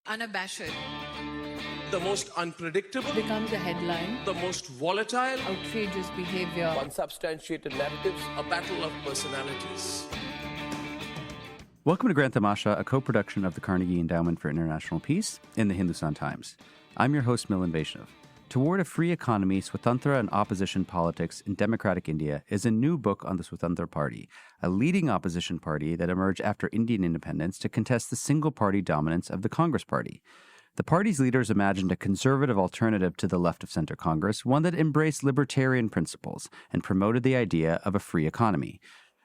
unabashed, the most unpredictable, becomes a headline, the most volatile, outrageous behavior, unsubstantiated narratives, a battle of personalities. Welcome to Grand Tamasha, a co-production of the Carnegie Endowment for International Peace and the Hindustan Times. I'm your host, Milan Vaishnav. Toward a Free Economy, Swatantra and Opposition Politics in Democratic India is a new book on the Swatantra Party, a leading opposition party that emerged after Indian independence to contest the single-party dominance of the Congress Party. The party's leaders imagined a conservative alternative to the left-of-center Congress, one that embraced libertarian principles and promoted the idea of a free economy.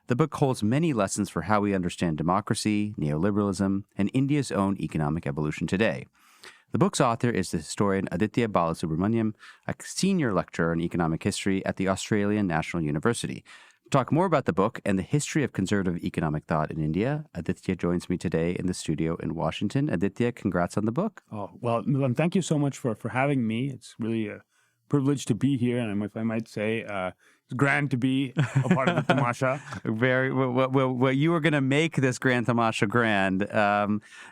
The book holds many lessons for how we understand democracy, neoliberalism, and India's own economic evolution today. The book's author is the historian Aditya Balasubramaniam, a senior lecturer in economic history at the Australian National University. To talk more about the book and the history of conservative economic thought in India, Aditya joins me today in the studio in Washington. Aditya, congrats on the book. Oh, well, Milan, thank you so much for having me. It's really a privilege to be here, and if I might say, it's grand to be a part of the Tamasha. Very well. You were going to make this Grand Tamasha grand.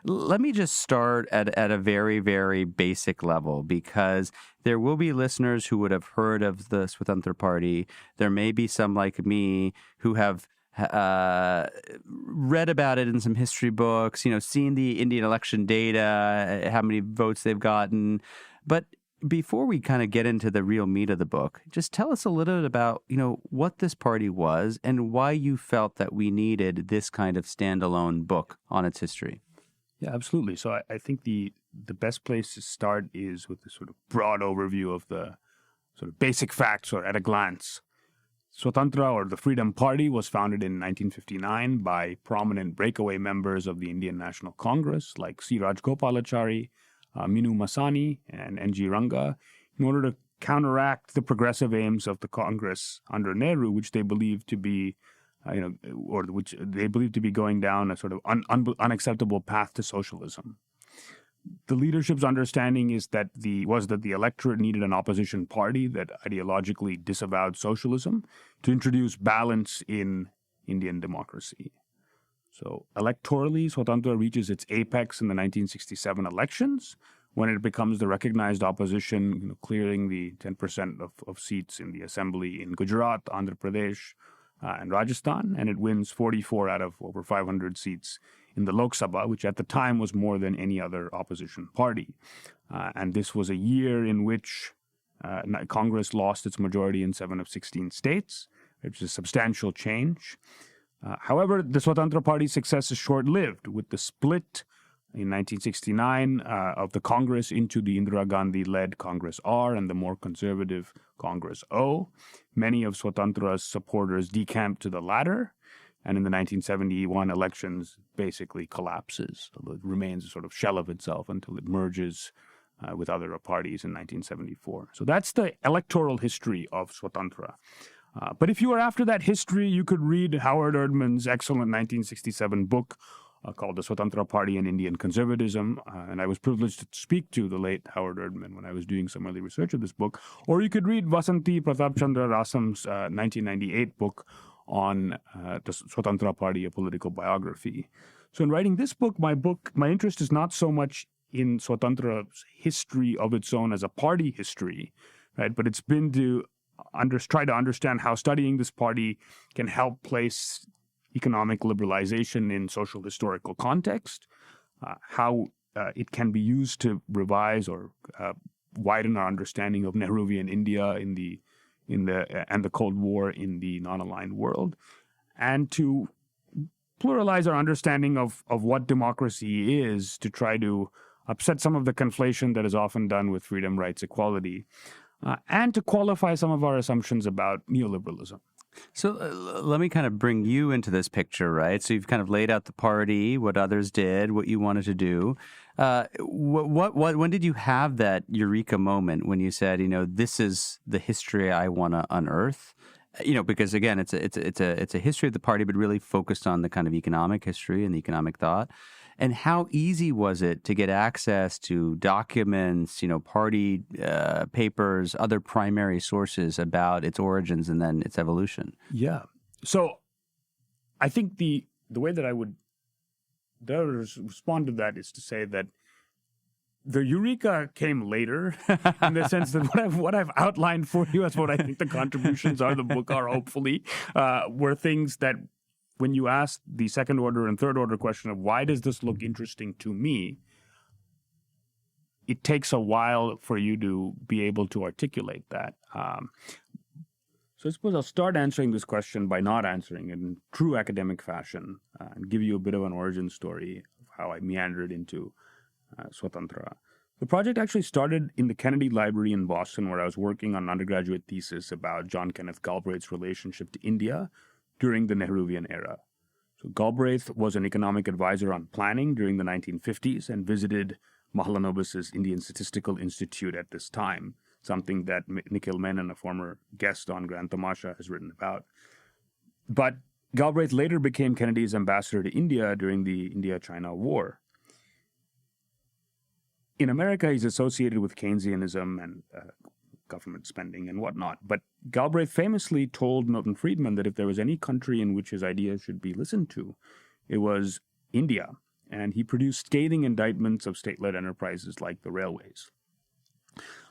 Let me just start at a very, very basic level, because there will be listeners who would have heard of the Swatantra Party. There may be some like me who have read about it in some history books, seen the Indian election data, how many votes they've gotten. But before we kind of get into the real meat of the book, just tell us a little bit about, what this party was and why you felt that we needed this kind of standalone book on its history. Yeah, absolutely. So I think the best place to start is with the sort of broad overview of the sort of basic facts, or at a glance. Swatantra, or the Freedom Party, was founded in 1959 by prominent breakaway members of the Indian National Congress like C. Rajgopalachari, Minu Masani, and N.G. Ranga, in order to counteract the progressive aims of the Congress under Nehru, which they believed to be, which they believed to be going down a sort of unacceptable path to socialism. The leadership's understanding was that the electorate needed an opposition party that ideologically disavowed socialism to introduce balance in Indian democracy. So electorally, Swatantra reaches its apex in the 1967 elections, when it becomes the recognized opposition, clearing the 10% of seats in the assembly in Gujarat, Andhra Pradesh, and Rajasthan, and it wins 44 out of over 500 seats in the Lok Sabha, which at the time was more than any other opposition party. And this was a year in which Congress lost its majority in 7 of 16 states, which is a substantial change. However, the Swatantra Party's success is short-lived, with the split in 1969 of the Congress into the Indira Gandhi-led Congress R and the more conservative Congress O. Many of Swatantra's supporters decamped to the latter, and in the 1971 elections basically collapses. It remains a sort of shell of itself until it merges with other parties in 1974. So that's the electoral history of Swatantra. But if you were after that history, you could read Howard Erdman's excellent 1967 book called The Swatantra Party and Indian Conservatism. And I was privileged to speak to the late Howard Erdman when I was doing some early research of this book. Or you could read Vasanti Pratap Chandra Rasam's 1998 book on the Swatantra Party, a political biography. So in writing this book, my interest is not so much in Swatantra's history of its own as a party history, right? But it's been to try to understand how studying this party can help place economic liberalization in social historical context, how it can be used to revise or widen our understanding of Nehruvian India and the Cold War in the non-aligned world, and to pluralize our understanding of what democracy is, to try to upset some of the conflation that is often done with freedom, rights, equality, and to qualify some of our assumptions about neoliberalism. So let me kind of bring you into this picture, right? So you've kind of laid out the party, what others did, what you wanted to do. When did you have that eureka moment when you said, this is the history I want to unearth? Because again, it's a history of the party, but really focused on the kind of economic history and the economic thought. And how easy was it to get access to documents, party papers, other primary sources about its origins and then its evolution? Yeah. So I think the way that I would respond to that is to say that the eureka came later in the sense that what I've outlined for you as what I think the contributions are, the book are hopefully, were things that when you ask the second order and third order question of why does this look interesting to me, it takes a while for you to be able to articulate that. So I suppose I'll start answering this question by not answering it in true academic fashion and give you a bit of an origin story of how I meandered into Swatantra. The project actually started in the Kennedy Library in Boston, where I was working on an undergraduate thesis about John Kenneth Galbraith's relationship to India during the Nehruvian era. So Galbraith was an economic advisor on planning during the 1950s and visited Mahalanobis's Indian Statistical Institute at this time, something that Nikhil Menon, a former guest on Grand Tamasha, has written about. But Galbraith later became Kennedy's ambassador to India during the India-China War. In America, he's associated with Keynesianism and government spending and whatnot. But Galbraith famously told Milton Friedman that if there was any country in which his ideas should be listened to, it was India. And he produced scathing indictments of state-led enterprises like the railways.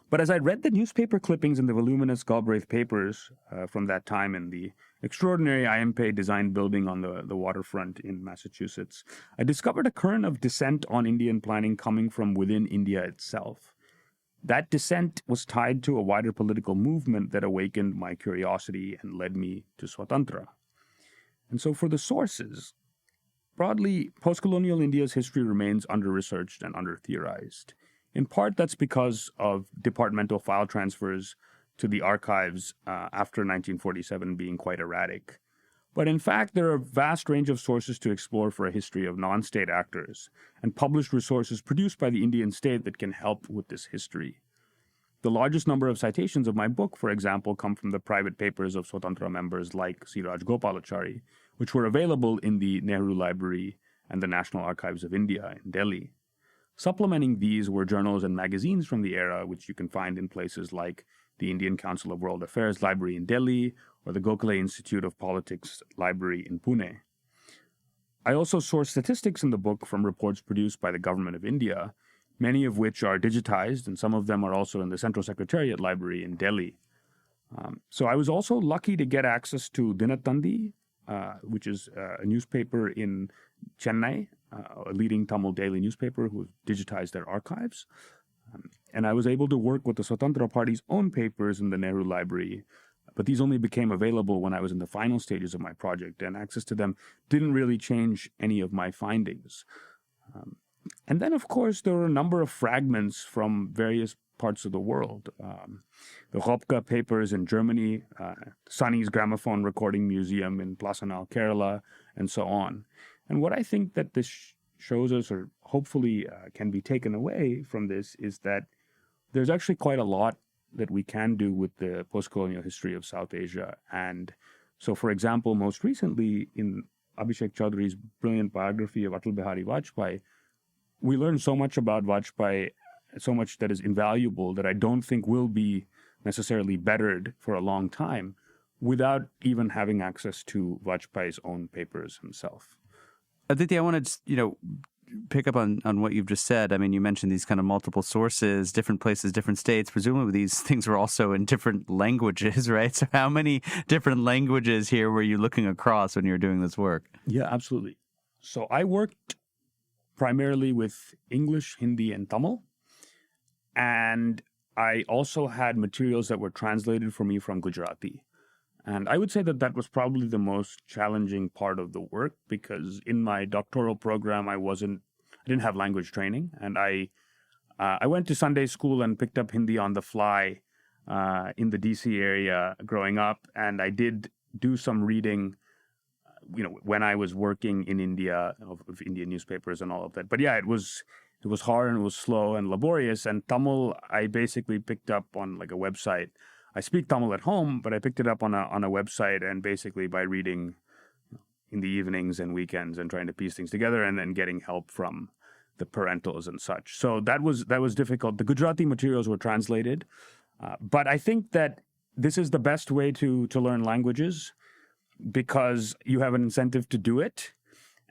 But as I read the newspaper clippings in the voluminous Galbraith papers from that time in the extraordinary IMP designed building on the waterfront in Massachusetts, I discovered a current of dissent on Indian planning coming from within India itself. That dissent was tied to a wider political movement that awakened my curiosity and led me to Swatantra. And so for the sources, broadly, post-colonial India's history remains under-researched and under-theorized. In part, that's because of departmental file transfers to the archives after 1947 being quite erratic. But in fact, there are a vast range of sources to explore for a history of non-state actors and published resources produced by the Indian state that can help with this history. The largest number of citations of my book, for example, come from the private papers of Swatantra members like Siraj Gopalachari, which were available in the Nehru Library and the National Archives of India in Delhi. Supplementing these were journals and magazines from the era, which you can find in places like the Indian Council of World Affairs Library in Delhi or the Gokhale Institute of Politics Library in Pune. I also source statistics in the book from reports produced by the Government of India, many of which are digitized, and some of them are also in the Central Secretariat Library in Delhi. So I was also lucky to get access to Dinatandi, which is a newspaper in Chennai, a leading Tamil daily newspaper who digitized their archives. And I was able to work with the Swatantra Party's own papers in the Nehru Library, but these only became available when I was in the final stages of my project, and access to them didn't really change any of my findings. And then, of course, there were a number of fragments from various parts of the world. The Hopka papers in Germany, Sunny's Gramophone Recording Museum in Plasanal, Kerala, and so on. And what I think that this shows us, or hopefully can be taken away from this, is that there's actually quite a lot that we can do with the post-colonial history of South Asia. And so, for example, most recently in Abhishek Chaudhary's brilliant biography of Atal Bihari Vajpayee, we learned so much about Vajpayee, so much that is invaluable that I don't think will be necessarily bettered for a long time without even having access to Vajpayee's own papers himself. Aditya, I want to just, pick up on what you've just said. I mean, you mentioned these kind of multiple sources, different places, different states. Presumably these things were also in different languages, right? So how many different languages here were you looking across when you were doing this work? Yeah, absolutely. So I worked primarily with English, Hindi, and Tamil. And I also had materials that were translated for me from Gujarati. And I would say that that was probably the most challenging part of the work, because in my doctoral program, I didn't have language training. And I went to Sunday school and picked up Hindi on the fly in the DC area growing up. And I did do some reading, when I was working in India, of Indian newspapers and all of that. But yeah, it was hard and it was slow and laborious. And Tamil, I basically picked up on like a website. I speak Tamil at home, but I picked it up on a website, and basically by reading in the evenings and weekends and trying to piece things together, and then getting help from the parentals and such. So that was difficult. The Gujarati materials were translated, but I think that this is the best way to learn languages, because you have an incentive to do it,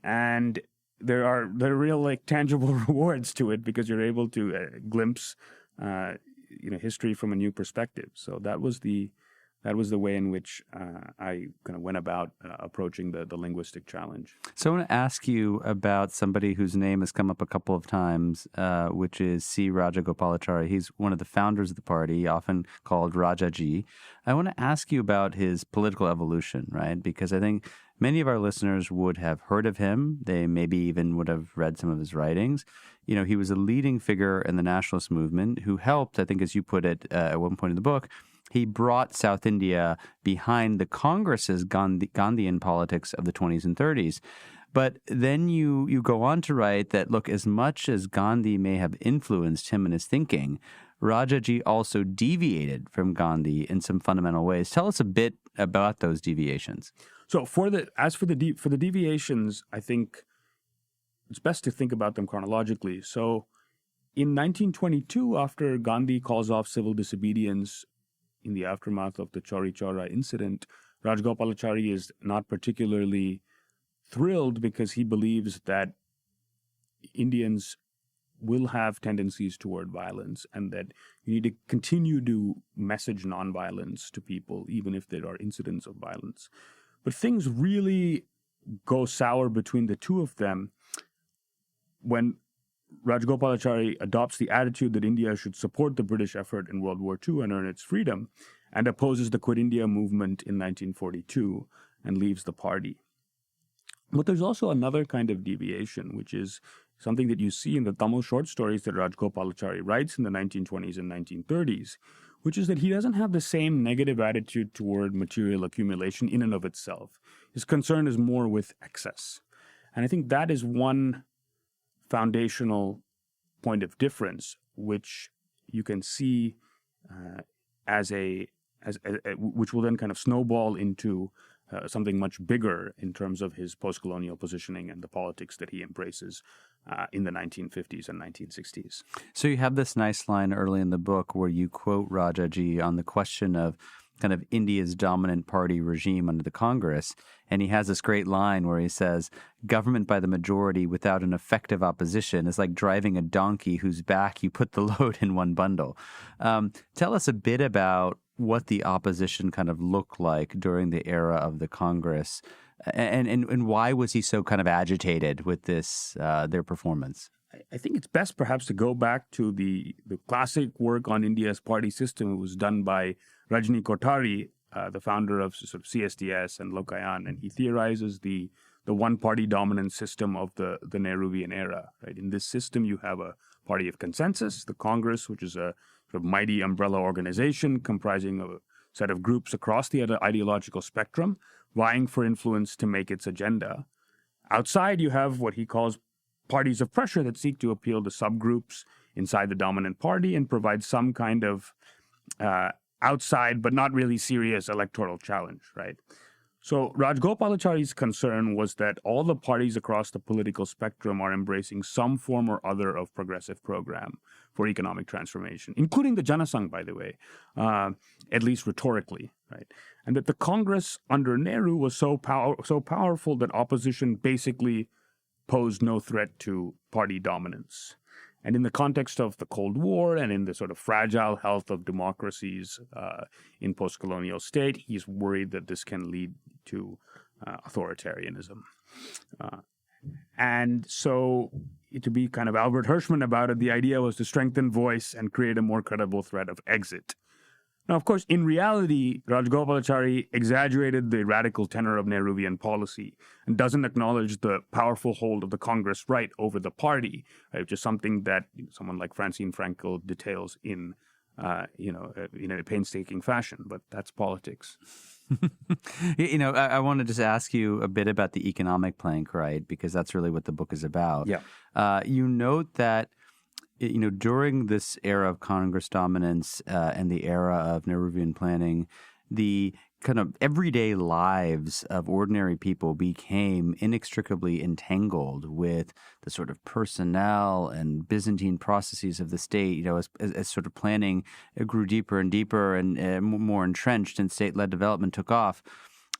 and there are real like tangible rewards to it because you're able to glimpse history from a new perspective. So that was the way in which I kind of went about approaching the linguistic challenge. So I want to ask you about somebody whose name has come up a couple of times, which is C. Rajagopalachari. He's one of the founders of the party, often called Rajaji. I want to ask you about his political evolution, right? Because I think many of our listeners would have heard of him. They maybe even would have read some of his writings. He was a leading figure in the nationalist movement who helped, I think, as you put it at one point in the book, he brought South India behind the Congress's Gandhian politics of the 20s and 30s. But then you go on to write that, look, as much as Gandhi may have influenced him in his thinking, Rajaji also deviated from Gandhi in some fundamental ways. Tell us a bit about those deviations. So for the deviations, I think it's best to think about them chronologically. So in 1922, after Gandhi calls off civil disobedience in the aftermath of the Chauri Chaura incident, Rajagopalachari is not particularly thrilled because he believes that Indians will have tendencies toward violence and that you need to continue to message nonviolence to people, even if there are incidents of violence. But things really go sour between the two of them when Rajagopalachari adopts the attitude that India should support the British effort in World War II and earn its freedom, and opposes the Quit India movement in 1942 and leaves the party. But there's also another kind of deviation, which is something that you see in the Tamil short stories that Rajagopalachari writes in the 1920s and 1930s, which is that he doesn't have the same negative attitude toward material accumulation in and of itself. His concern is more with excess. And I think that is one foundational point of difference, which you can see which will then kind of snowball into something much bigger in terms of his post-colonial positioning and the politics that he embraces in the 1950s and 1960s. So you have this nice line early in the book where you quote Rajaji on the question of kind of India's dominant party regime under the Congress. And he has this great line where he says, government by the majority without an effective opposition is like driving a donkey whose back you put the load in one bundle. Tell us a bit about what the opposition kind of looked like during the era of the Congress, and why was he so kind of agitated with this, their performance? I think it's best perhaps to go back to the classic work on India's party system. It was done by Rajni Kothari, the founder of sort of CSDS and Lokayan, and he theorizes the one-party dominant system of the Nehruvian era. Right? In this system, you have a party of consensus, the Congress, which is a sort of mighty umbrella organization comprising of a set of groups across the ideological spectrum, vying for influence to make its agenda. Outside, you have what he calls parties of pressure that seek to appeal to subgroups inside the dominant party and provide some kind of outside but not really serious electoral challenge, right? So Rajagopalachari's concern was that all the parties across the political spectrum are embracing some form or other of progressive program for economic transformation, including the Janasangh, by the way, at least rhetorically, right? And that the Congress under Nehru was so powerful that opposition basically posed no threat to party dominance. And in the context of the Cold War and in the sort of fragile health of democracies in post-colonial state, he's worried that this can lead to authoritarianism. And so, to be kind of Albert Hirschman about it, the idea was to strengthen voice and create a more credible threat of exit. Now, of course, in reality, Rajagopalachari exaggerated the radical tenor of Nehruvian policy and doesn't acknowledge the powerful hold of the Congress right over the party, right, which is something that someone like Francine Frankel details in a painstaking fashion. But that's politics. I want to just ask you a bit about the economic plank, right? Because that's really what the book is about. Yeah. You note that during this era of Congress dominance and the era of Nehruvian planning, the kind of everyday lives of ordinary people became inextricably entangled with the sort of personnel and Byzantine processes of the state, as sort of planning grew deeper and deeper and more entrenched and state-led development took off.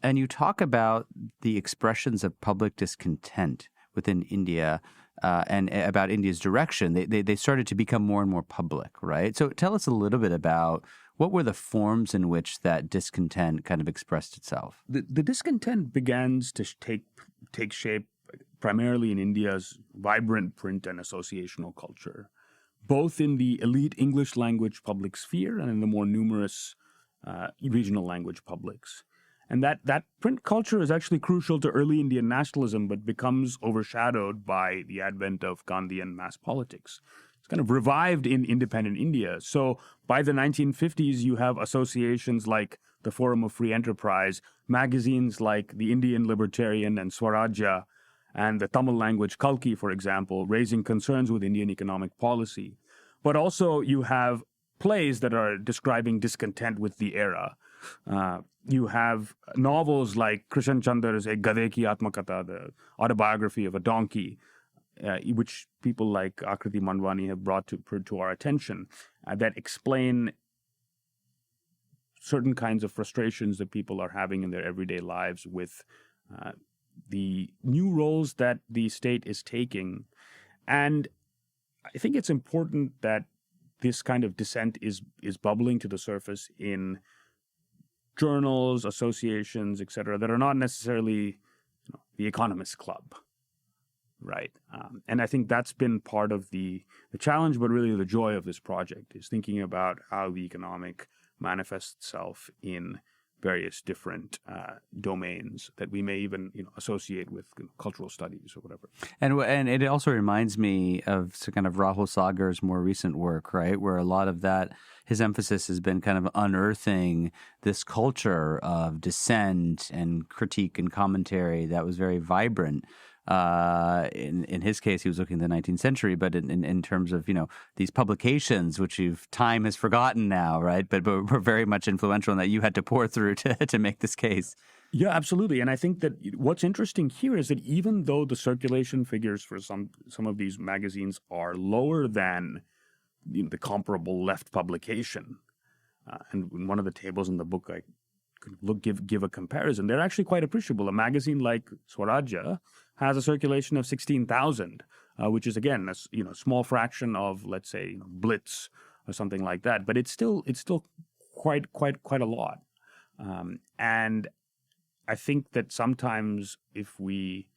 And you talk about the expressions of public discontent within India and about India's direction, they started to become more and more public, right? So tell us a little bit about what were the forms in which that discontent kind of expressed itself? The discontent began to take shape primarily in India's vibrant print and associational culture, both in the elite English language public sphere and in the more numerous regional language publics. And that print culture is actually crucial to early Indian nationalism, but becomes overshadowed by the advent of Gandhian mass politics. It's kind of revived in independent India. So by the 1950s, you have associations like the Forum of Free Enterprise, magazines like the Indian Libertarian and Swarajya, and the Tamil language Kalki, for example, raising concerns with Indian economic policy. But also you have plays that are describing discontent with the era. You have novels like Krishan Chandra's Ek Gade Ki Atmakatha, the autobiography of a donkey, which people like Akriti Mandwani have brought to our attention, that explain certain kinds of frustrations that people are having in their everyday lives with the new roles that the state is taking. And I think it's important that this kind of dissent is bubbling to the surface in journals, associations, etc., that are not necessarily the Economist Club, right? And I think that's been part of the challenge, but really the joy of this project is thinking about how the economic manifests itself in various different domains that we may even associate with cultural studies or whatever. And it also reminds me of kind of Rahul Sagar's more recent work, right, where a lot of that, his emphasis has been kind of unearthing this culture of dissent and critique and commentary that was very vibrant. In his case, he was looking at the 19th century, but in terms of, these publications, which time has forgotten now, right? But were very much influential in that you had to pore through to make this case. Yeah, absolutely. And I think that what's interesting here is that even though the circulation figures for some of these magazines are lower than the comparable left publication, and in one of the tables in the book, I could give a comparison. They're actually quite appreciable. A magazine like Swarajya has a circulation of 16,000, which is again a small fraction of, let's say, Blitz or something like that. But it's still quite a lot. And I think that sometimes if we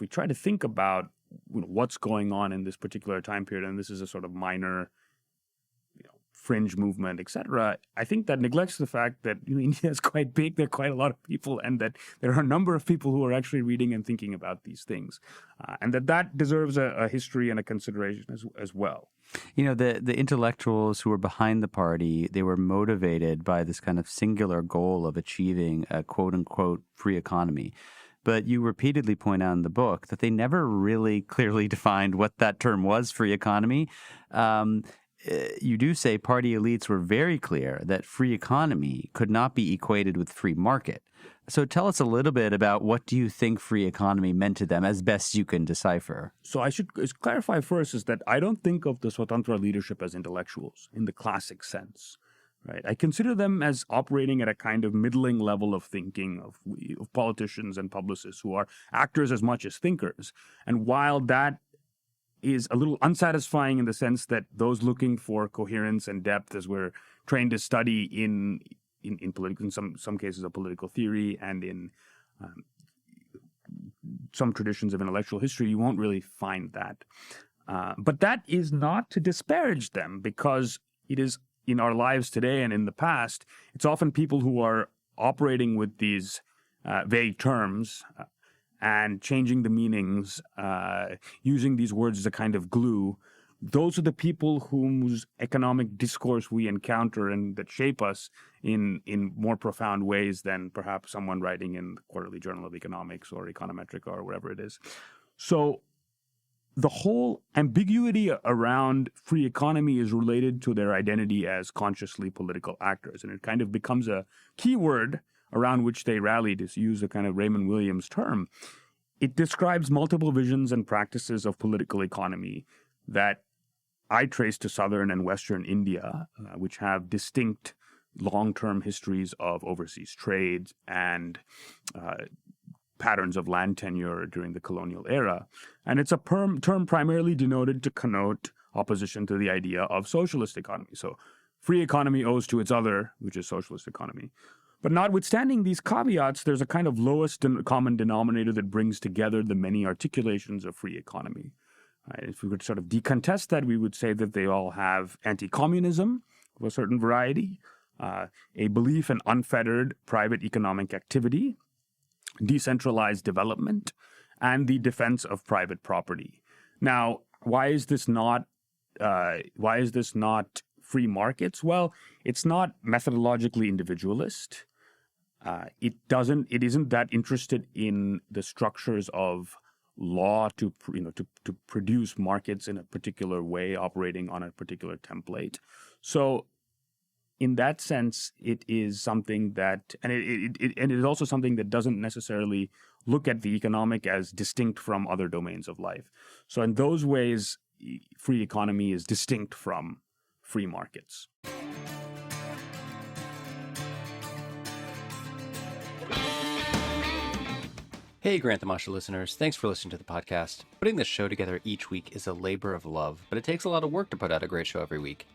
try to think about what's going on in this particular time period, and this is a sort of minor fringe movement, etc., I think that neglects the fact that India is quite big. There are quite a lot of people, and that there are a number of people who are actually reading and thinking about these things, and that deserves a history and a consideration as well. The intellectuals who were behind the party, they were motivated by this kind of singular goal of achieving a quote-unquote free economy. But you repeatedly point out in the book that they never really clearly defined what that term was, free economy. You do say party elites were very clear that free economy could not be equated with free market. So tell us a little bit about what do you think free economy meant to them as best you can decipher. So I should clarify first is that I don't think of the Swatantra leadership as intellectuals in the classic sense. Right. I consider them as operating at a kind of middling level of thinking of politicians and publicists who are actors as much as thinkers. And while that is a little unsatisfying in the sense that those looking for coherence and depth, as we're trained to study in political, in some cases of political theory, and in some traditions of intellectual history, you won't really find that. But that is not to disparage them, because it is in our lives today and in the past, it's often people who are operating with these vague terms and changing the meanings, using these words as a kind of glue. Those are the people whose economic discourse we encounter and that shape us in more profound ways than perhaps someone writing in the Quarterly Journal of Economics or Econometrica or whatever it is. So the whole ambiguity around free economy is related to their identity as consciously political actors. And it kind of becomes a keyword around which they rally, to use a kind of Raymond Williams term. It describes multiple visions and practices of political economy that I trace to southern and western India, which have distinct long-term histories of overseas trade and patterns of land tenure during the colonial era. And it's a term primarily denoted to connote opposition to the idea of socialist economy. So free economy owes to its other, which is socialist economy. But notwithstanding these caveats, there's a kind of lowest common denominator that brings together the many articulations of free economy. Right? If we could sort of decontest that, we would say that they all have anti-communism of a certain variety, a belief in unfettered private economic activity, decentralized development, and the defense of private property. Now, why is this not free markets? Well, it's not methodologically individualist. It isn't that interested in the structures of law to produce markets in a particular way, operating on a particular template. So, in that sense, it is something that, and it is also something that doesn't necessarily look at the economic as distinct from other domains of life. So, in those ways, free economy is distinct from free markets. Hey, Grant the Masha listeners. Thanks for listening to the podcast. Putting this show together each week is a labor of love, but it takes a lot of work to put out a great show every week.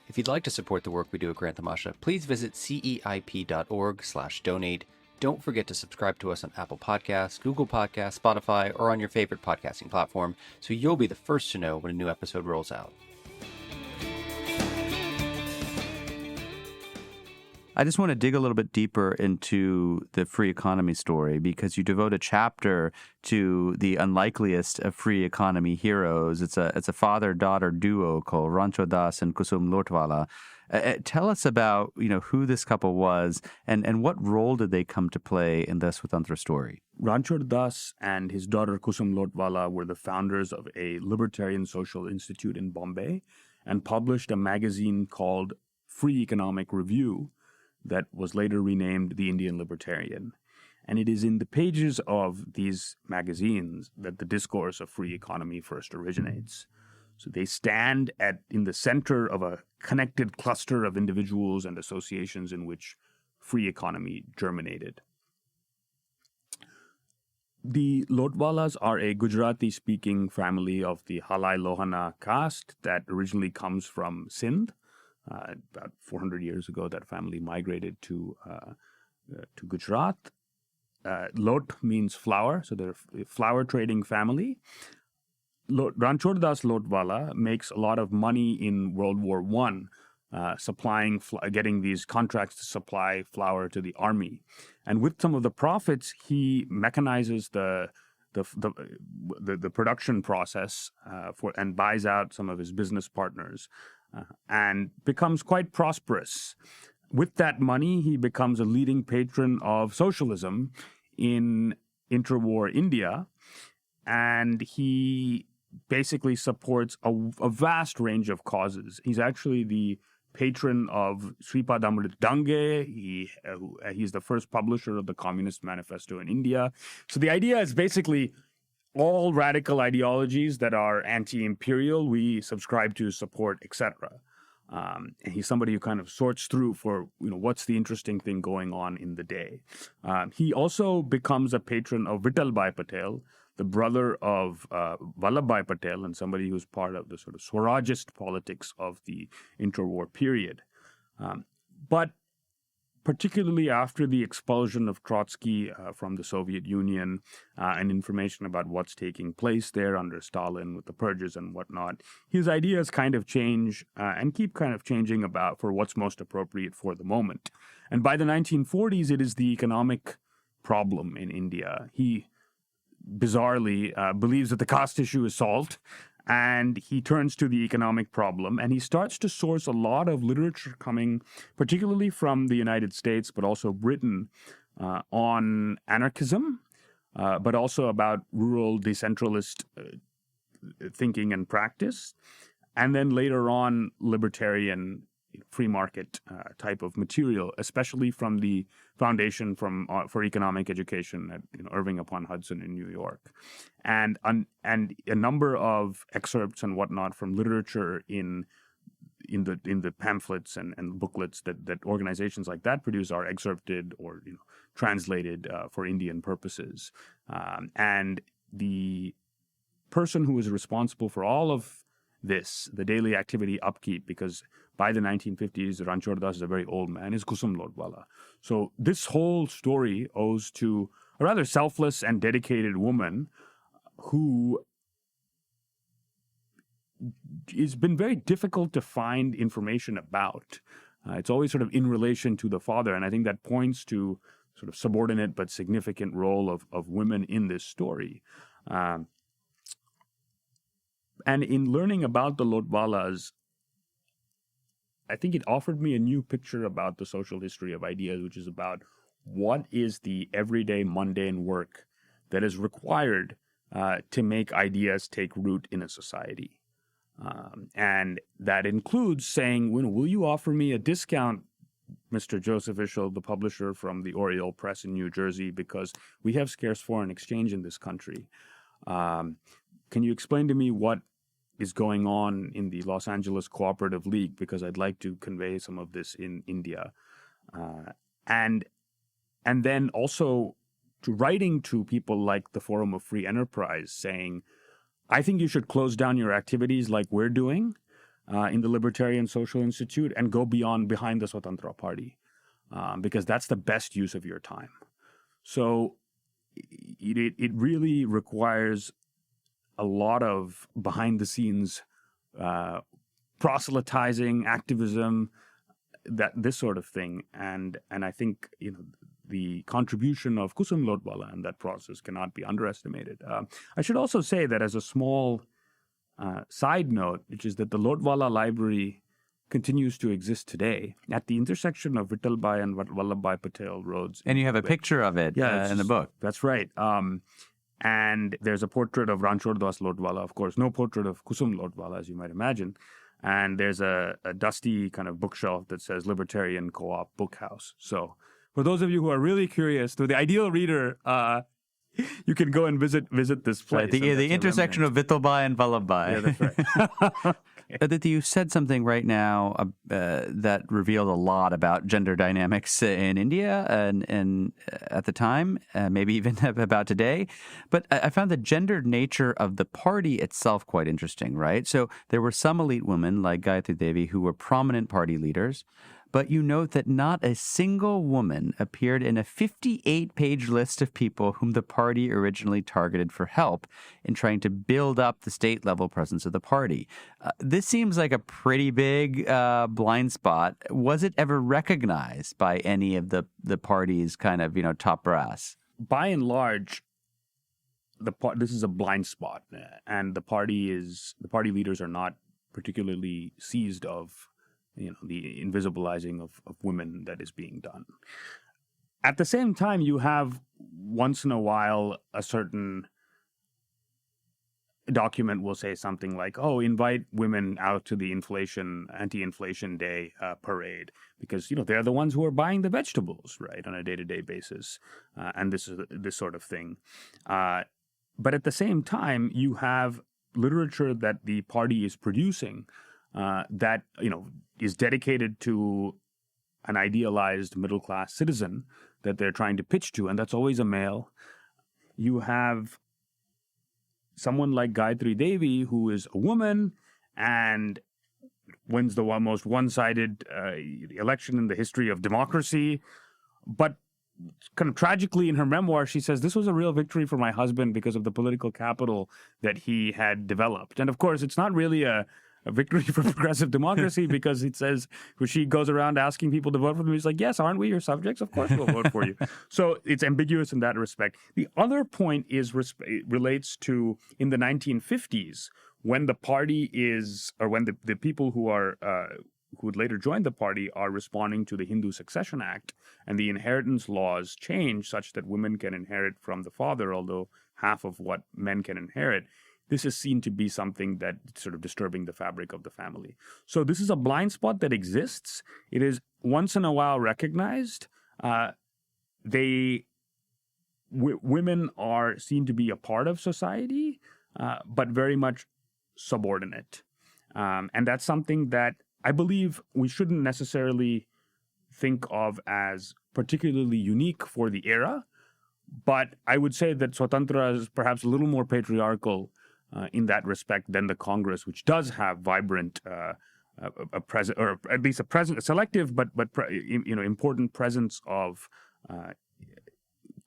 If you'd like to support the work we do at Grant the Masha, please visit ceip.org/donate. Don't forget to subscribe to us on Apple Podcasts, Google Podcasts, Spotify, or on your favorite podcasting platform, so you'll be the first to know when a new episode rolls out. I just want to dig a little bit deeper into the free economy story because you devote a chapter to the unlikeliest of free economy heroes. It's a father-daughter duo called Rancho Das and Kusum Lotwala. Tell us about who this couple was and what role did they come to play in the Swatantra story? Rancho Das and his daughter Kusum Lotwala were the founders of a libertarian social institute in Bombay and published a magazine called Free Economic Review that was later renamed the Indian Libertarian. And it is in the pages of these magazines that the discourse of free economy first originates. So they stand in the center of a connected cluster of individuals and associations in which free economy germinated. The Lotwalas are a Gujarati-speaking family of the Halai Lohana caste that originally comes from Sindh. About 400 years ago, that family migrated to Gujarat. Lot means flour, so they're a flour trading family. Ranchor Das Lotwala makes a lot of money in World War I, getting these contracts to supply flour to the army. And with some of the profits, he mechanizes the production process and buys out some of his business partners. And becomes quite prosperous. With that money, he becomes a leading patron of socialism in interwar India, and he basically supports a vast range of causes. He's actually the patron of Sripad Amrit Dange. He's the first publisher of the Communist Manifesto in India. So the idea is basically all radical ideologies that are anti-imperial, we subscribe to, support, etc. And he's somebody who kind of sorts through for, what's the interesting thing going on in the day. He also becomes a patron of Vittalbhai Patel, the brother of Vallabhbhai Patel, and somebody who's part of the sort of Swarajist politics of the interwar period. But particularly after the expulsion of Trotsky from the Soviet Union and information about what's taking place there under Stalin with the purges and whatnot, his ideas kind of change and keep kind of changing about for what's most appropriate for the moment. And by the 1940s, it is the economic problem in India. He bizarrely believes that the caste issue is solved, and he turns to the economic problem, and he starts to source a lot of literature coming, particularly from the United States, but also Britain, on anarchism, but also about rural decentralist thinking and practice, and then later on libertarian free market type of material, especially from the Foundation for Economic Education at Irving upon Hudson in New York, and a number of excerpts and whatnot from literature in in the pamphlets and booklets that organizations like that produce are excerpted or translated for Indian purposes. And the person who is responsible for all of this, the daily activity upkeep, because by the 1950s, Ranchhod Das is a very old man, is Kusum Lodwala. So this whole story owes to a rather selfless and dedicated woman who it's been very difficult to find information about. It's always sort of in relation to the father, and I think that points to sort of subordinate but significant role of women in this story. And in learning about the Lodwalas, I think it offered me a new picture about the social history of ideas, which is about what is the everyday mundane work that is required to make ideas take root in a society. And that includes saying, will you offer me a discount, Mr. Joseph Ishel, the publisher from the Oriole Press in New Jersey, because we have scarce foreign exchange in this country. Can you explain to me what is going on in the Los Angeles Cooperative League, because I'd like to convey some of this in India. And then also to writing to people like the Forum of Free Enterprise saying, I think you should close down your activities like we're doing in the Libertarian Social Institute and go behind the Swatantra Party, because that's the best use of your time. So it really requires a lot of behind-the-scenes proselytizing, activism, this sort of thing, and I think the contribution of Kusum Lodwala in that process cannot be underestimated. I should also say that as a small side note, which is that the Lodwala Library continues to exist today at the intersection of Vittalbhai and Vallabhbhai Patel roads. And you have a picture of it in the book. That's right. And there's a portrait of Ranchhod Das Lodwala, of course, no portrait of Kusum Lodwala, as you might imagine. And there's a dusty kind of bookshelf that says Libertarian Co-op Bookhouse. So for those of you who are really curious, to the ideal reader, you can go and visit this place. The intersection of Vittalbhai and Vallabhbhai. Yeah, that's right. Aditi, you said something right now that revealed a lot about gender dynamics in India and at the time, maybe even about today. But I found the gendered nature of the party itself quite interesting, right? So there were some elite women like Gayatri Devi who were prominent party leaders. But you note that not a single woman appeared in a 58-page list of people whom the party originally targeted for help in trying to build up the state-level presence of the party. This seems like a pretty big blind spot. Was it ever recognized by any of the party's kind of, top brass? By and large, this is a blind spot, and the party leaders are not particularly seized of the invisibilizing of women that is being done. At the same time, you have once in a while a certain document will say something like, invite women out to the anti-inflation day parade, because they're the ones who are buying the vegetables, right, on a day-to-day basis, and this sort of thing. But at the same time, you have literature that the party is producing that is dedicated to an idealized middle-class citizen that they're trying to pitch to, and that's always a male. You have someone like Gayatri Devi, who is a woman and wins the most one-sided election in the history of democracy. But kind of tragically in her memoir, she says, this was a real victory for my husband because of the political capital that he had developed. And of course, it's not really a victory for progressive democracy, because it says, when she goes around asking people to vote for them, he's like, yes, aren't we your subjects? Of course we'll vote for you. So it's ambiguous in that respect. The other point relates to in the 1950s, when the party when the people who would later join the party are responding to the Hindu Succession Act, and the inheritance laws change such that women can inherit from the father, although half of what men can inherit. This is seen to be something that sort of disturbing the fabric of the family. So this is a blind spot that exists. It is once in a while recognized. Women are seen to be a part of society, but very much subordinate. And that's something that I believe we shouldn't necessarily think of as particularly unique for the era, but I would say that Swatantra is perhaps a little more patriarchal in that respect than the Congress, which does have vibrant, a present, or at least a selective but important presence of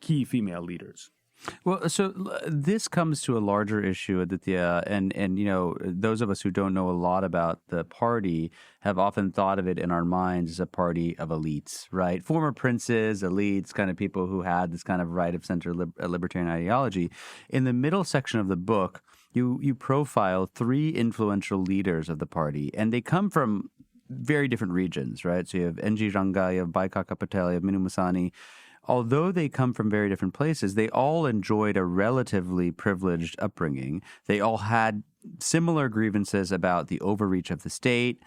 key female leaders. Well, so this comes to a larger issue, Aditya, and those of us who don't know a lot about the party have often thought of it in our minds as a party of elites, right? Former princes, elites, kind of people who had this kind of right of center libertarian ideology. In the middle section of the book, you profile three influential leaders of the party, and they come from very different regions, right? So you have NG Ranga, you have Baikaka Patel, you have Minu Masani. Although they come from very different places, they all enjoyed a relatively privileged upbringing. They all had similar grievances about the overreach of the state.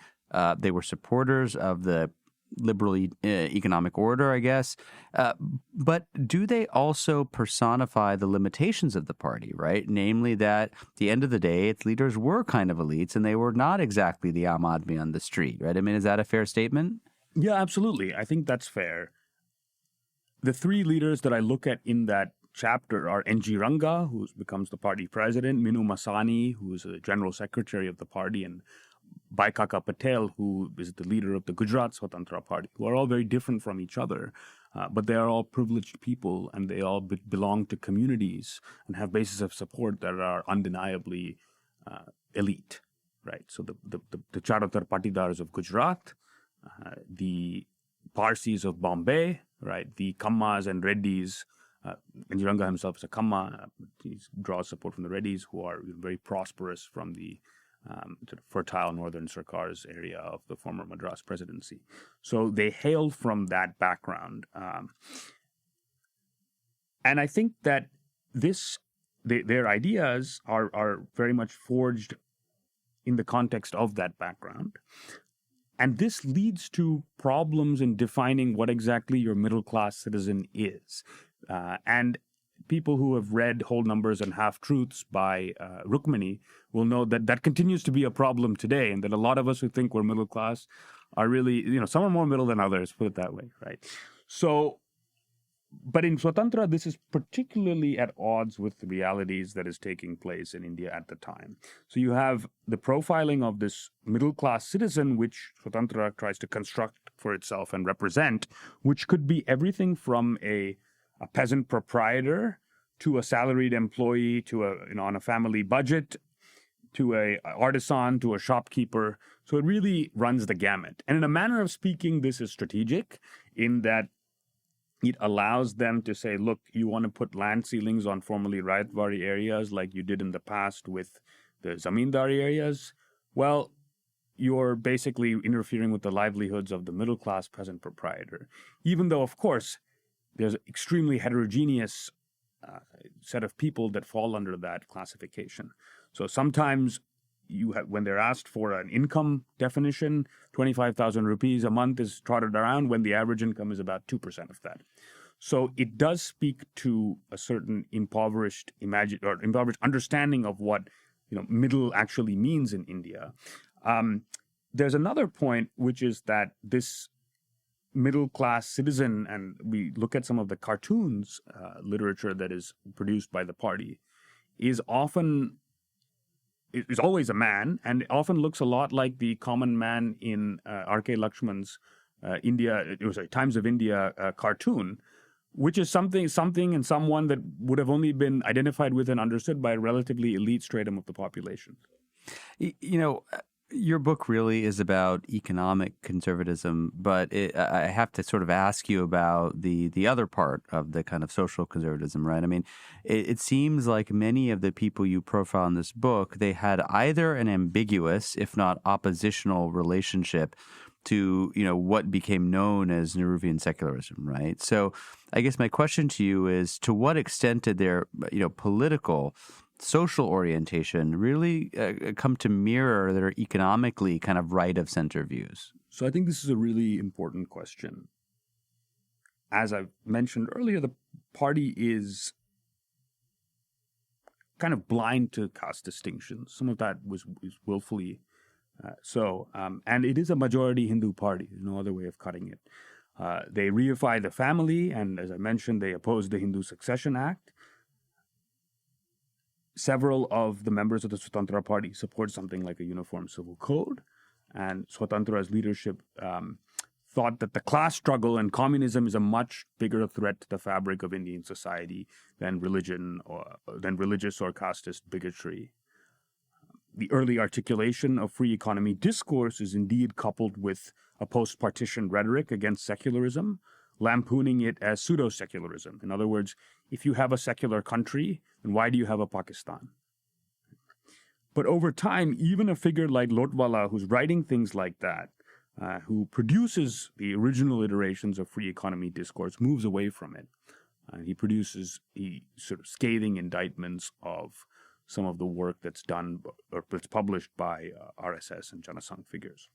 They were supporters of the liberal economic order, I guess. But do they also personify the limitations of the party, right? Namely that at the end of the day, its leaders were kind of elites and they were not exactly the Aam Aadmi on the street, right? I mean, is that a fair statement? Yeah, absolutely. I think that's fair. The three leaders that I look at in that chapter are NG Ranga, who becomes the party president, Minu Masani, who is the general secretary of the party, and Baikaka Patel, who is the leader of the Gujarat Swatantra Party, who are all very different from each other, but they are all privileged people, and they all belong to communities and have bases of support that are undeniably elite, right? So the Charatar Patidars of Gujarat, the Parsis of Bombay, right? The Kammas and Reddys. Njiranga himself is a Kamma. He draws support from the Reddys, who are very prosperous from the sort of fertile northern Sarkars area of the former Madras presidency. So they hail from that background. And I think that their ideas are very much forged in the context of that background. And this leads to problems in defining what exactly your middle-class citizen is. And people who have read Whole Numbers and Half-Truths by Rukmini will know that that continues to be a problem today, and that a lot of us who think we're middle-class are really, some are more middle than others, put it that way, right? So, but in Swatantra, this is particularly at odds with the realities that is taking place in India at the time. So you have the profiling of this middle-class citizen, which Swatantra tries to construct for itself and represent, which could be everything from a peasant proprietor to a salaried employee to on a family budget to a artisan to a shopkeeper. So it really runs the gamut. And in a manner of speaking, this is strategic in that it allows them to say, look, you want to put land ceilings on formerly Rayatwari areas like you did in the past with the Zamindari areas. Well, you're basically interfering with the livelihoods of the middle-class peasant proprietor. Even though, of course, there's an extremely heterogeneous set of people that fall under that classification. So sometimes when they're asked for an income definition, 25,000 rupees a month is trotted around when the average income is about 2% of that. So it does speak to a certain impoverished understanding of what middle actually means in India. There's another point, which is that this middle-class citizen, and we look at some of the cartoons literature that is produced by the party, is always a man, and often looks a lot like the common man in R.K. Lakshman's Times of India cartoon, which is something and someone that would have only been identified with and understood by a relatively elite stratum of the population. Your book really is about economic conservatism, but I have to sort of ask you about the other part of the kind of social conservatism, right? I mean, it seems like many of the people you profile in this book, they had either an ambiguous, if not oppositional relationship to, what became known as Nehruvian secularism, right? So I guess my question to you is, to what extent did their, political social orientation really come to mirror their economically kind of right of center views? So I think this is a really important question. As I mentioned earlier, the party is kind of blind to caste distinctions. Some of that is willfully And it is a majority Hindu party. There's no other way of cutting it. They reify the family, and as I mentioned, they oppose the Hindu Succession Act. Several of the members of the Swatantra Party support something like a uniform civil code, and Swatantra's leadership thought that the class struggle and communism is a much bigger threat to the fabric of Indian society than religious or casteist bigotry. The early articulation of free economy discourse is indeed coupled with a post-partition rhetoric against secularism, lampooning it as pseudo-secularism. In other words, if you have a secular country, then why do you have a Pakistan? But over time, even a figure like Lotwala, who's writing things like that, who produces the original iterations of free economy discourse, moves away from it. He produces sort of scathing indictments of some of the work that's done or that's published by RSS and Janasangh figures.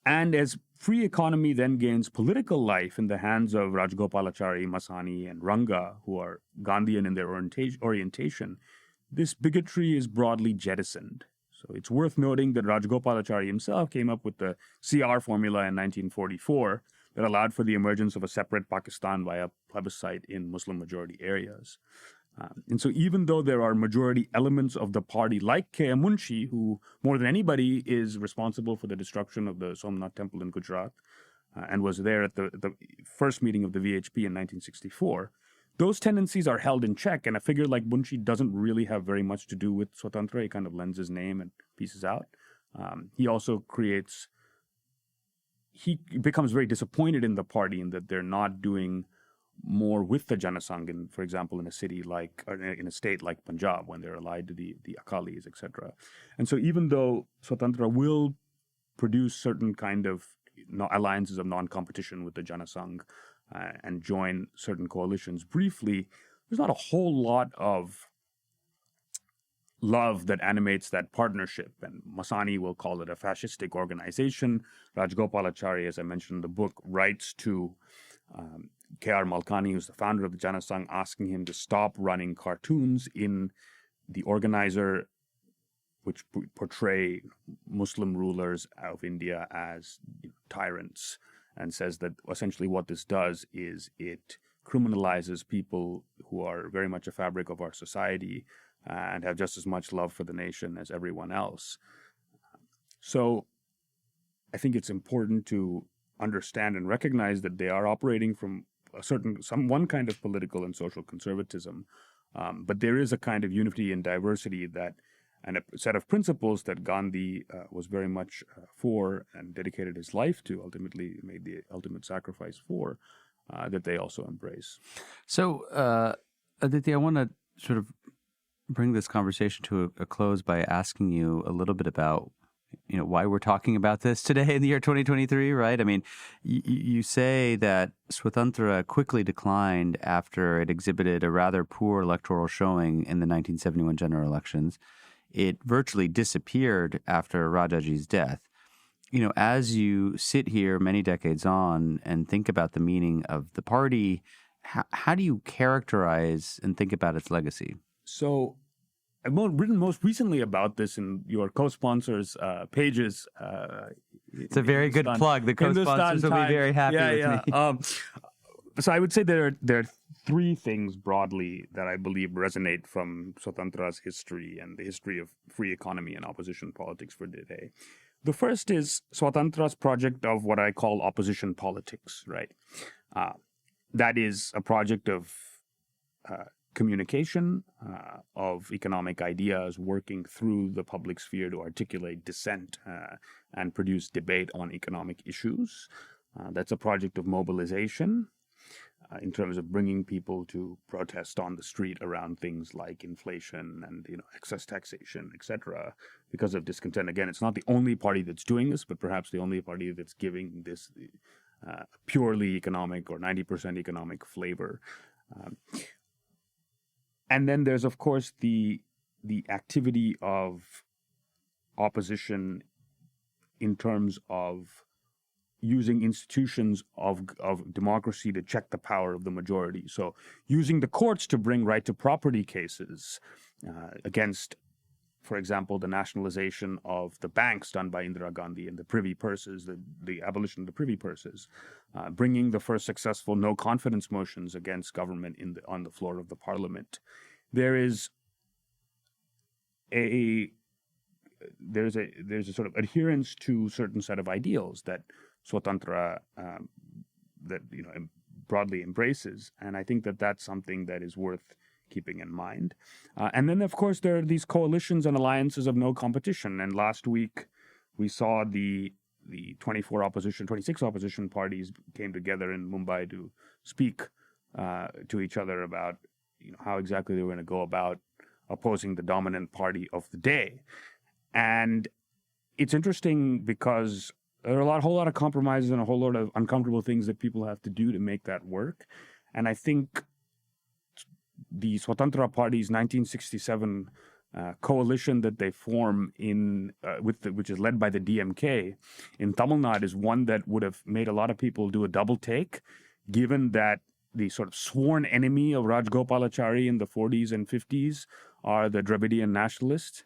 And as free economy then gains political life in the hands of Rajgopalachari, Masani, and Ranga, who are Gandhian in their orientation, this bigotry is broadly jettisoned. So it's worth noting that Rajgopalachari himself came up with the CR formula in 1944 that allowed for the emergence of a separate Pakistan via plebiscite in Muslim-majority areas. And so even though there are majority elements of the party like K. M. Munshi, who more than anybody is responsible for the destruction of the Somnath temple in Gujarat and was there at the first meeting of the VHP in 1964, those tendencies are held in check, and a figure like Munshi doesn't really have very much to do with Swatantra. He kind of lends his name and pieces out. He also he becomes very disappointed in the party in that they're not doing more with the Janasangh, for example, in a city like, or in a state like Punjab, when they're allied to the Akalis, etc. And so even though Swatantra will produce certain kind of alliances of non-competition with the Janasangh and join certain coalitions briefly, there's not a whole lot of love that animates that partnership. And Masani will call it a fascistic organization. Rajgopalachari, as I mentioned in the book, writes to K.R. Malkani, who's the founder of the Janasangh, asking him to stop running cartoons in the organizer, which portray Muslim rulers of India as tyrants, and says that essentially what this does is it criminalizes people who are very much a fabric of our society and have just as much love for the nation as everyone else. So I think it's important to understand and recognize that they are operating from one kind of political and social conservatism, but there is a kind of unity and diversity and a set of principles that Gandhi was very much for and dedicated his life to, ultimately made the ultimate sacrifice for, that they also embrace. So, Aditya, I want to sort of bring this conversation to a close by asking you a little bit about why we're talking about this today in the year 2023, right? I mean, you say that Swatantra quickly declined after it exhibited a rather poor electoral showing in the 1971 general elections. It virtually disappeared after Rajaji's death. As you sit here many decades on and think about the meaning of the party, how do you characterize and think about its legacy? So I've written most recently about this in your co-sponsors' pages. It's a very good plug. The co-sponsors will be very happy with me. So I would say there are three things broadly that I believe resonate from Swatantra's history and the history of free economy and opposition politics for today. The first is Swatantra's project of what I call opposition politics, right? That is a project of communication, of economic ideas working through the public sphere to articulate dissent and produce debate on economic issues. That's a project of mobilization in terms of bringing people to protest on the street around things like inflation and excess taxation, etc., because of discontent. Again, it's not the only party that's doing this, but perhaps the only party that's giving this purely economic or 90% economic flavor. And then there's, of course, the activity of opposition in terms of using institutions of democracy to check the power of the majority. So using the courts to bring right to property cases against for example, the nationalization of the banks done by Indira Gandhi and the privy purses, the abolition of the privy purses, bringing the first successful no confidence motions against government on the floor of the parliament. There's a sort of adherence to a certain set of ideals that Swatantra broadly embraces, and I think that that's something that is worth keeping in mind. And then, of course, there are these coalitions and alliances of no competition. And last week, we saw the 26 opposition parties came together in Mumbai to speak to each other about how exactly they were going to go about opposing the dominant party of the day. And it's interesting because there are a whole lot of compromises and a whole lot of uncomfortable things that people have to do to make that work. And I think the Swatantra Party's 1967 coalition that they form which is led by the DMK in Tamil Nadu is one that would have made a lot of people do a double take, given that the sort of sworn enemy of Rajgopalachari in the 40s and 50s are the Dravidian nationalists,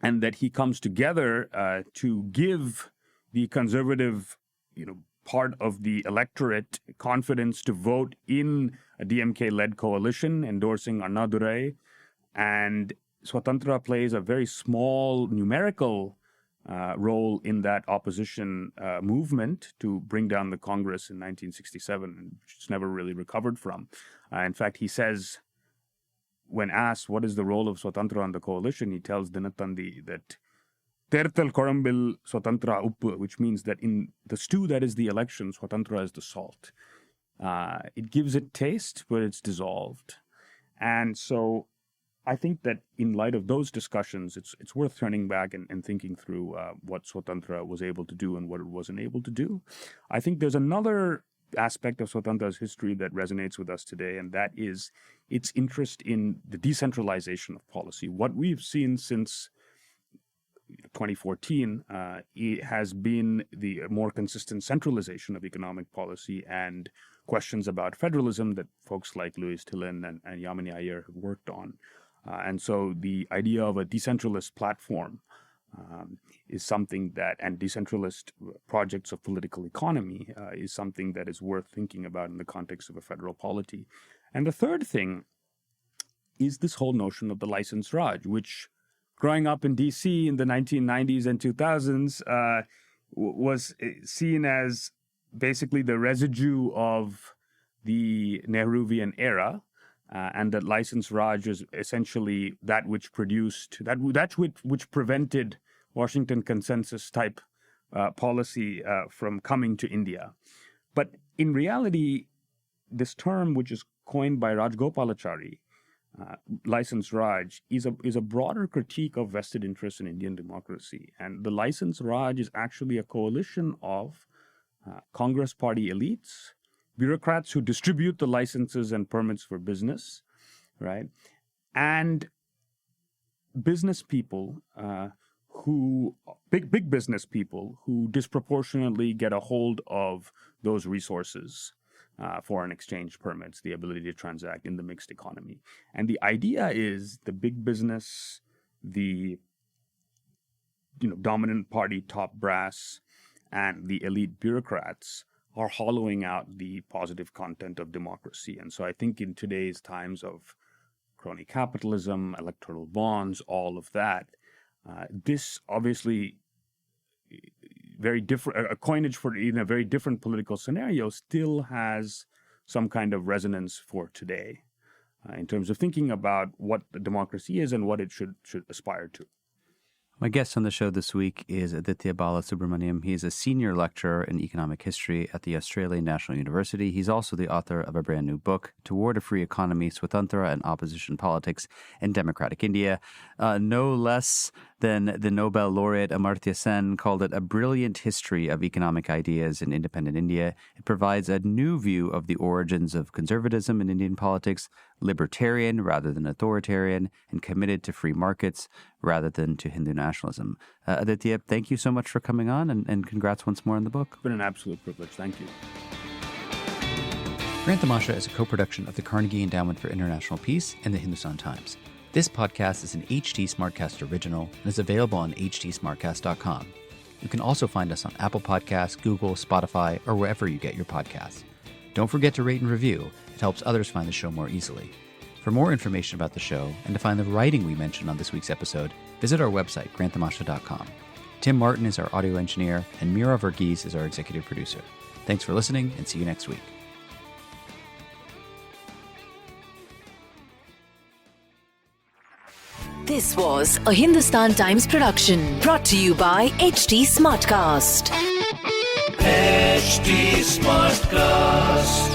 and that he comes together to give the conservative, part of the electorate confidence to vote in a DMK-led coalition endorsing Annadurai. And Swatantra plays a very small numerical role in that opposition movement to bring down the Congress in 1967, which it's never really recovered from. In fact, he says, when asked what is the role of Swatantra on the coalition, he tells Dinatandi that Tertal Korambil Swatantra Uppu, which means that in the stew that is the election, Swatantra is the salt. It gives it taste, but it's dissolved. And so I think that in light of those discussions, it's worth turning back and thinking through what Swatantra was able to do and what it wasn't able to do. I think there's another aspect of Swatantra's history that resonates with us today, and that is its interest in the decentralization of policy. What we've seen since 2014 it has been the more consistent centralization of economic policy and questions about federalism that folks like Louis Tillin and Yamini Iyer have worked on. And so the idea of a decentralist platform is something that, and decentralist projects of political economy is something that is worth thinking about in the context of a federal polity. And the third thing is this whole notion of the license Raj, which growing up in DC in the 1990s and 2000s was seen as basically the residue of the Nehruvian era. And that license Raj is essentially that which produced, which prevented Washington consensus type policy from coming to India. But in reality, this term, which is coined by Rajgopalachari, license Raj, is a broader critique of vested interests in Indian democracy. And the license Raj is actually a coalition of Congress party elites, bureaucrats who distribute the licenses and permits for business, right? And business people big business people who disproportionately get a hold of those resources, foreign exchange permits, the ability to transact in the mixed economy. And the idea is the big business, the dominant party top brass, and the elite bureaucrats are hollowing out the positive content of democracy. And so I think in today's times of crony capitalism, electoral bonds, all of that, this obviously very different, a coinage for in a very different political scenario still has some kind of resonance for today in terms of thinking about what the democracy is and what it should aspire to. My guest on the show this week is Aditya Balasubramaniam. He's a senior lecturer in economic history at the Australian National University. He's also the author of a brand new book, Toward a Free Economy, Swatantra and Opposition Politics in Democratic India. No less than the Nobel laureate Amartya Sen called it a brilliant history of economic ideas in independent India. It provides a new view of the origins of conservatism in Indian politics, libertarian rather than authoritarian, and committed to free markets rather than to Hindu nationalism. Aditya, thank you so much for coming on, and congrats once more on the book. It's been an absolute privilege. Thank you. Grant Tamasha is a co-production of the Carnegie Endowment for International Peace and the Hindustan Times. This podcast is an HT Smartcast original and is available on htsmartcast.com. You can also find us on Apple Podcasts, Google, Spotify, or wherever you get your podcasts. Don't forget to rate and review. It helps others find the show more easily. For more information about the show and to find the writing we mentioned on this week's episode, visit our website, granthamasha.com. Tim Martin is our audio engineer, and Mira Verghese is our executive producer. Thanks for listening, and see you next week. This was a Hindustan Times production brought to you by HT Smartcast. HT Smartcast.